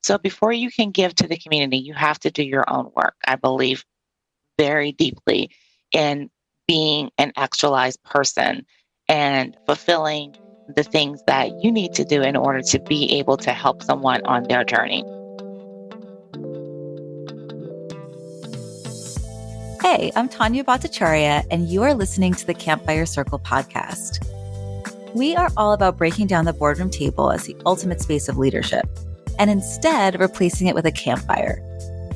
So before you can give to the community, you have to do your own work. I believe very deeply in being an actualized person and fulfilling the things that you need to do in order to be able to help someone on their journey. Hey, I'm Tanya Bhattacharya, and you are listening to the Campfire Circle podcast. We are all about breaking down the boardroom table as the ultimate space of leadership, and instead replacing it with a campfire.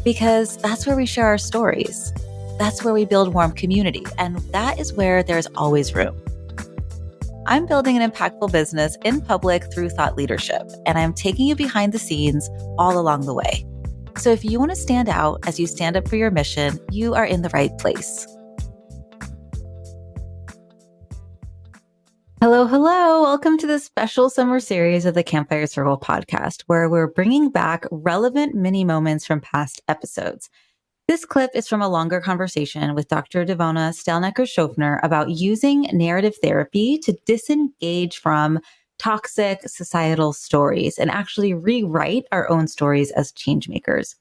Because that's where we share our stories. That's where we build warm community, and that is where there is always room. I'm building an impactful business in public through thought leadership, and I'm taking you behind the scenes all along the way. So if you want to stand out as you stand up for your mission, you are in the right place. Hello, hello. Welcome to the special summer series of the Campfire Circle podcast, where we're bringing back relevant mini moments from past episodes. This clip is from a longer conversation with Dr. Devona Stalnaker-Shofner about using narrative therapy to disengage from toxic societal stories and actually rewrite our own stories as changemakers.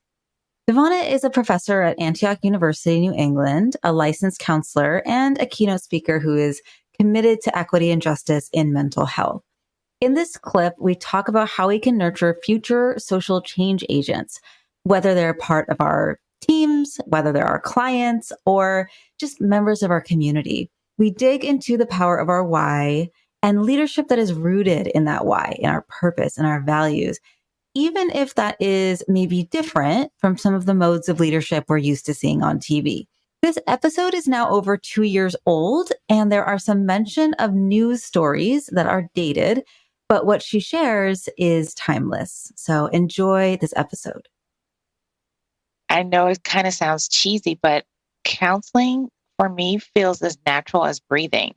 Devona is a professor at Antioch University, New England, a licensed counselor, and a keynote speaker who is committed to equity and justice in mental health. In this clip, we talk about how we can nurture future social change agents, whether they're part of our teams, whether they're our clients, or just members of our community. We dig into the power of our why and leadership that is rooted in that why, in our purpose and our values, even if that is maybe different from some of the modes of leadership we're used to seeing on TV. This episode is now over 2 years old, and there are some mention of news stories that are dated, but what she shares is timeless. So enjoy this episode. I know it kind of sounds cheesy, but counseling for me feels as natural as breathing.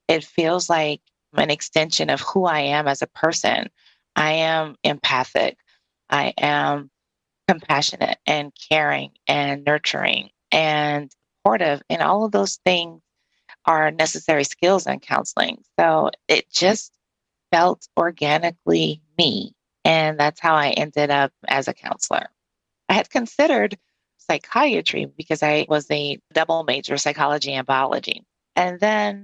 It feels like an extension of who I am as a person. I am empathic. I am compassionate and caring and nurturing and supportive. And all of those things are necessary skills in counseling. So it just felt organically me. And that's how I ended up as a counselor. I had considered psychiatry because I was a double major, psychology and biology. And then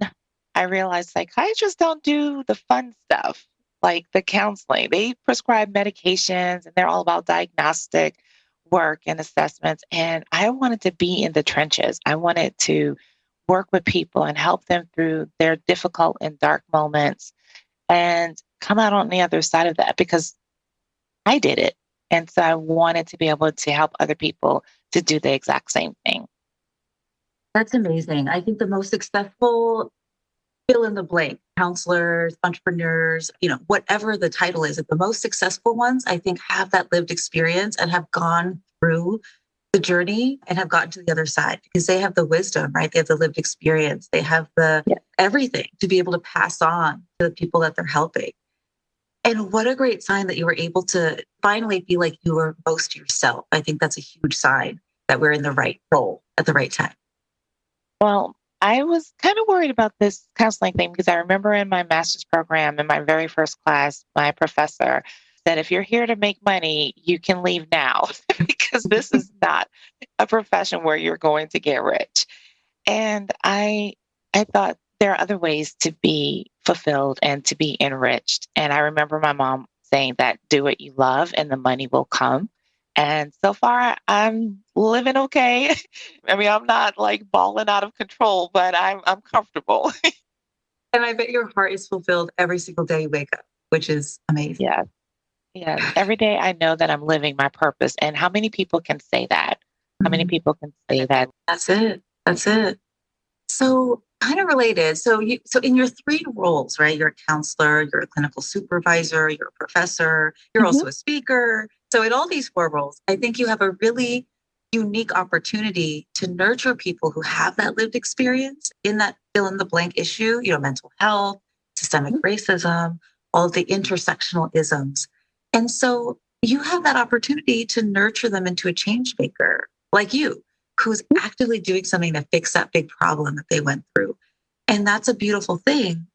I realized psychiatrists don't do the fun stuff like the counseling. They prescribe medications and they're all about diagnostic work and assessments. And I wanted to be in the trenches. I wanted to work with people and help them through their difficult and dark moments and come out on the other side of that because I did it. And so I wanted to be able to help other people to do the exact same thing. That's amazing. I think the most successful fill in the blank counselors, entrepreneurs, whatever the title is, the most successful ones, I think, have that lived experience and have gone through the journey and have gotten to the other side because they have the wisdom, right? They have the lived experience. They have the everything to be able to pass on to the people that they're helping. And what a great sign that you were able to finally feel like you were most yourself. I think that's a huge sign that we're in the right role at the right time. Well, I was kind of worried about this counseling thing because I remember in my master's program, in my very first class, my professor said, if you're here to make money, you can leave now because this is not a profession where you're going to get rich. And I thought there are other ways to be fulfilled and to be enriched. And I remember my mom saying that do what you love and the money will come. And so far, I'm living okay. I mean, I'm not like balling out of control, but I'm comfortable. And I bet your heart is fulfilled every single day you wake up, which is amazing. Yeah. Yeah. Every day I know that I'm living my purpose. And how many people can say that? How many people can say that? That's it. That's it. So kind of related. So in your three roles, right? You're a counselor, you're a clinical supervisor, you're a professor, you're also a speaker. So in all these four roles, I think you have a really unique opportunity to nurture people who have that lived experience in that fill in the blank issue, mental health, systemic racism, all the intersectional isms. And so you have that opportunity to nurture them into a change maker like you, who's actively doing something to fix that big problem that they went through. And that's a beautiful thing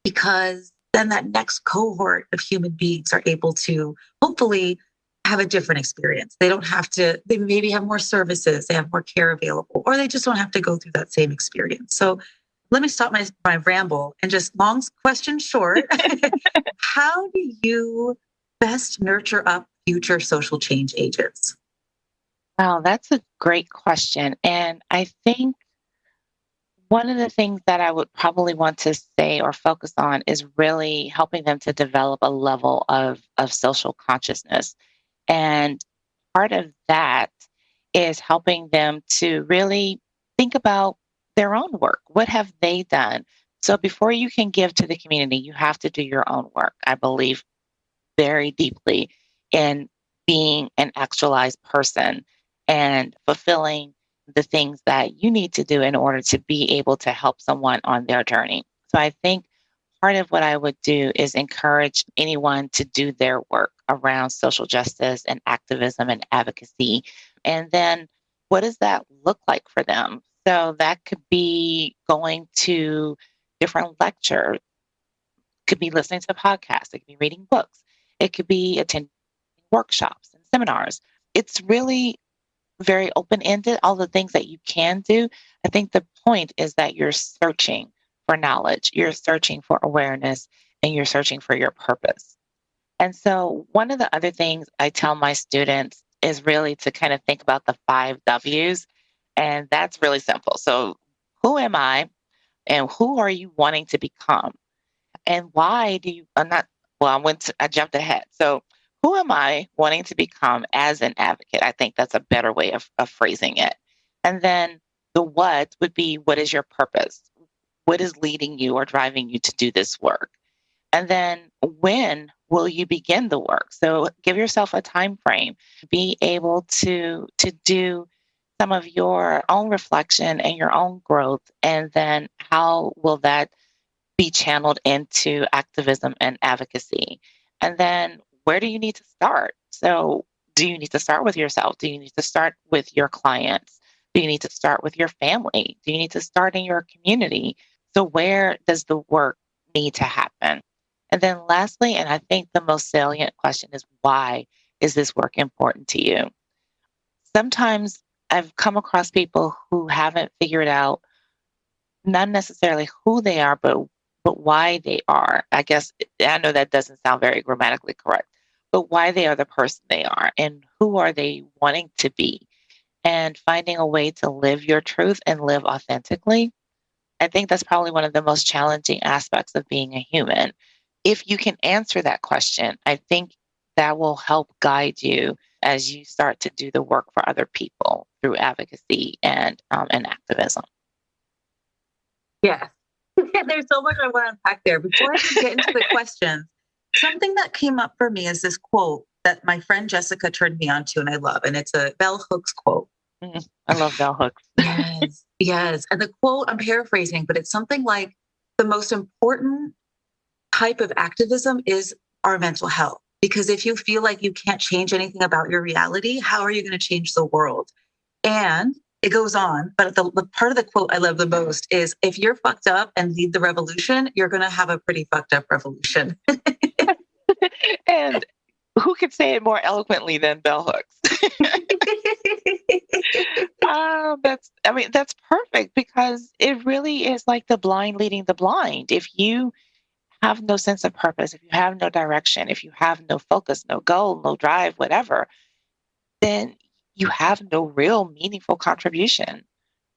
because then that next cohort of human beings are able to hopefully have a different experience. They don't have to, they maybe have more services, they have more care available, or they just don't have to go through that same experience. So let me stop my ramble and just long question short. How do you best nurture up future social change agents? Wow, that's a great question. And I think one of the things that I would probably want to say or focus on is really helping them to develop a level of social consciousness. And part of that is helping them to really think about their own work. What have they done? So before you can give to the community, you have to do your own work. I believe very deeply in being an actualized person and fulfilling the things that you need to do in order to be able to help someone on their journey. So I think part of what I would do is encourage anyone to do their work around social justice and activism and advocacy. And then what does that look like for them? So that could be going to different lectures, could be listening to podcasts, it could be reading books, it could be attending workshops and seminars. It's really very open ended, all the things that you can do. I think the point is that you're searching for knowledge, you're searching for awareness, and you're searching for your purpose. And so, one of the other things I tell my students is really to kind of think about the 5 W's. And that's really simple. So, who am I and who are you wanting to become? And why do you, I'm not, well, I jumped ahead. So, who am I wanting to become as an advocate? I think that's a better way of phrasing it. And then the what would be, what is your purpose? What is leading you or driving you to do this work? And then when will you begin the work? So give yourself a time frame. Be able to do some of your own reflection and your own growth. And then how will that be channeled into activism and advocacy? And then where do you need to start? So, do you need to start with yourself? Do you need to start with your clients? Do you need to start with your family? Do you need to start in your community? So, where does the work need to happen? And then, lastly, and I think the most salient question is why is this work important to you? Sometimes I've come across people who haven't figured out not necessarily who they are, but why they are. I guess I know that doesn't sound very grammatically correct, but why they are the person they are and who are they wanting to be, and finding a way to live your truth and live authentically. I think that's probably one of the most challenging aspects of being a human. If you can answer that question, I think that will help guide you as you start to do the work for other people through advocacy and activism. Yes. There's so much I want to unpack there. Before I can get into the questions, something that came up for me is this quote that my friend Jessica turned me on to and I love. And it's a Bell Hooks quote. I love bell hooks. Yes. Yes. And the quote, I'm paraphrasing, but it's something like the most important type of activism is our mental health. Because if you feel like you can't change anything about your reality, how are you going to change the world? And it goes on, but the part of the quote I love the most is if you're fucked up and lead the revolution, you're going to have a pretty fucked up revolution. And who could say it more eloquently than bell hooks? That's perfect because it really is like the blind leading the blind. If you have no sense of purpose, if you have no direction, if you have no focus, no goal, no drive, whatever, then you have no real meaningful contribution.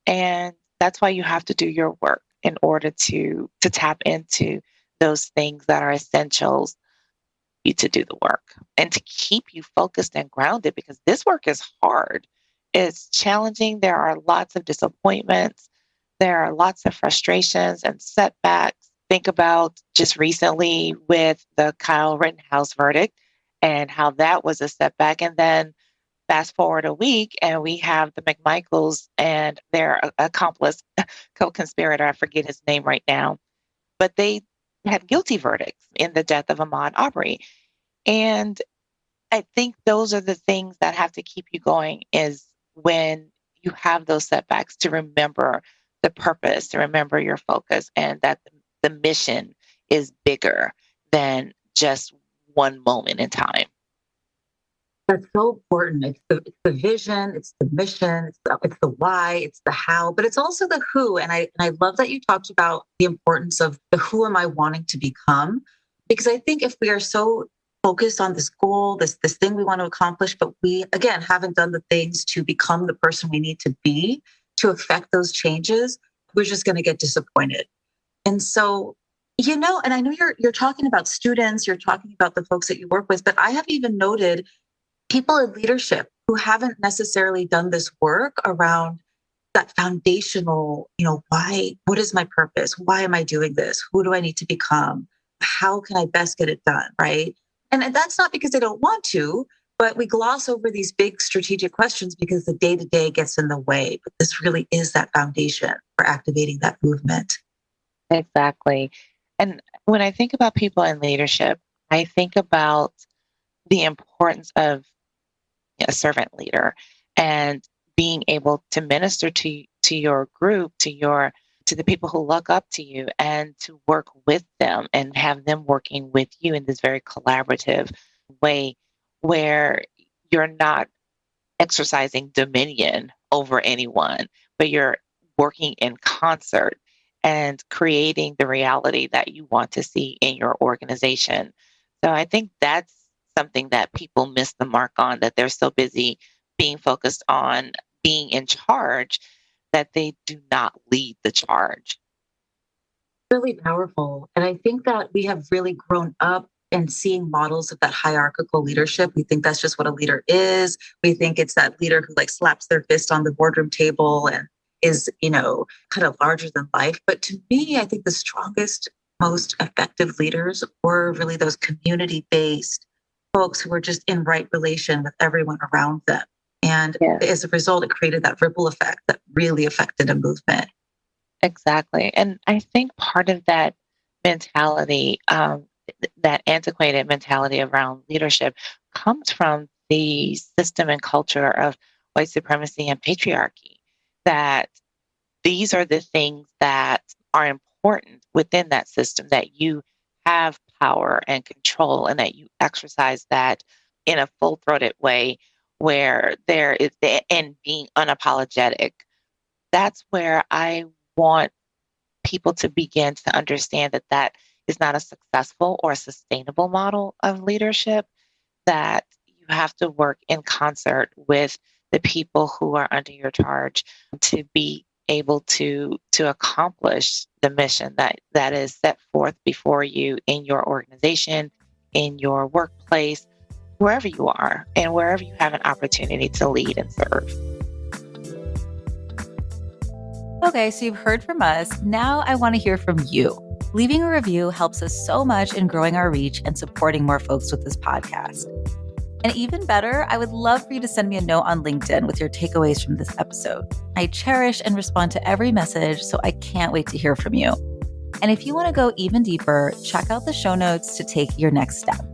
And that's why you have to do your work in order to tap into those things that are essentials you to do the work and to keep you focused and grounded because this work is hard. It's challenging. There are lots of disappointments. There are lots of frustrations and setbacks. Think about just recently with the Kyle Rittenhouse verdict and how that was a setback. And then fast forward a week and we have the McMichaels and their accomplice, co-conspirator, I forget his name right now, but they had guilty verdicts in the death of Ahmaud Arbery. And I think those are the things that have to keep you going is when you have those setbacks to remember the purpose, to remember your focus, and that the mission is bigger than just one moment in time. That's so important. It's the vision, it's the mission, it's the why, it's the how, but it's also the who. And I love that you talked about the importance of the who am I wanting to become, because I think if we are so focused on this goal, this thing we want to accomplish, but we again haven't done the things to become the person we need to be to affect those changes, we're just going to get disappointed. And so, and I know you're talking about students, you're talking about the folks that you work with, but I have even noted people in leadership who haven't necessarily done this work around that foundational, why, what is my purpose? Why am I doing this? Who do I need to become? How can I best get it done? Right. And that's not because they don't want to, but we gloss over these big strategic questions because the day to day gets in the way. But this really is that foundation for activating that movement. Exactly. And when I think about people in leadership, I think about the importance of a servant leader and being able to minister to your group, to the people who look up to you, and to work with them and have them working with you in this very collaborative way where you're not exercising dominion over anyone, but you're working in concert and creating the reality that you want to see in your organization. So I think that's something that people miss the mark on, that they're so busy being focused on being in charge that they do not lead the charge. Really powerful. And I think that we have really grown up and seeing models of that hierarchical leadership. We think that's just what a leader is. We think it's that leader who like slaps their fist on the boardroom table and is, kind of larger than life. But to me, I think the strongest, most effective leaders were really those community-based folks who were just in right relation with everyone around them. And as a result, it created that ripple effect that really affected a movement. Exactly. And I think part of that mentality, that antiquated mentality around leadership, comes from the system and culture of white supremacy and patriarchy, that these are the things that are important within that system, that you have power and control and that you exercise that in a full-throated way where there is and being unapologetic. That's where I want people to begin to understand that that is not a successful or sustainable model of leadership, that you have to work in concert with the people who are under your charge to be able to accomplish the mission that is set forth before you in your organization, in your workplace, wherever you are, and wherever you have an opportunity to lead and serve. Okay, so you've heard from us. Now I want to hear from you. Leaving a review helps us so much in growing our reach and supporting more folks with this podcast. And even better, I would love for you to send me a note on LinkedIn with your takeaways from this episode. I cherish and respond to every message, so I can't wait to hear from you. And if you want to go even deeper, check out the show notes to take your next step.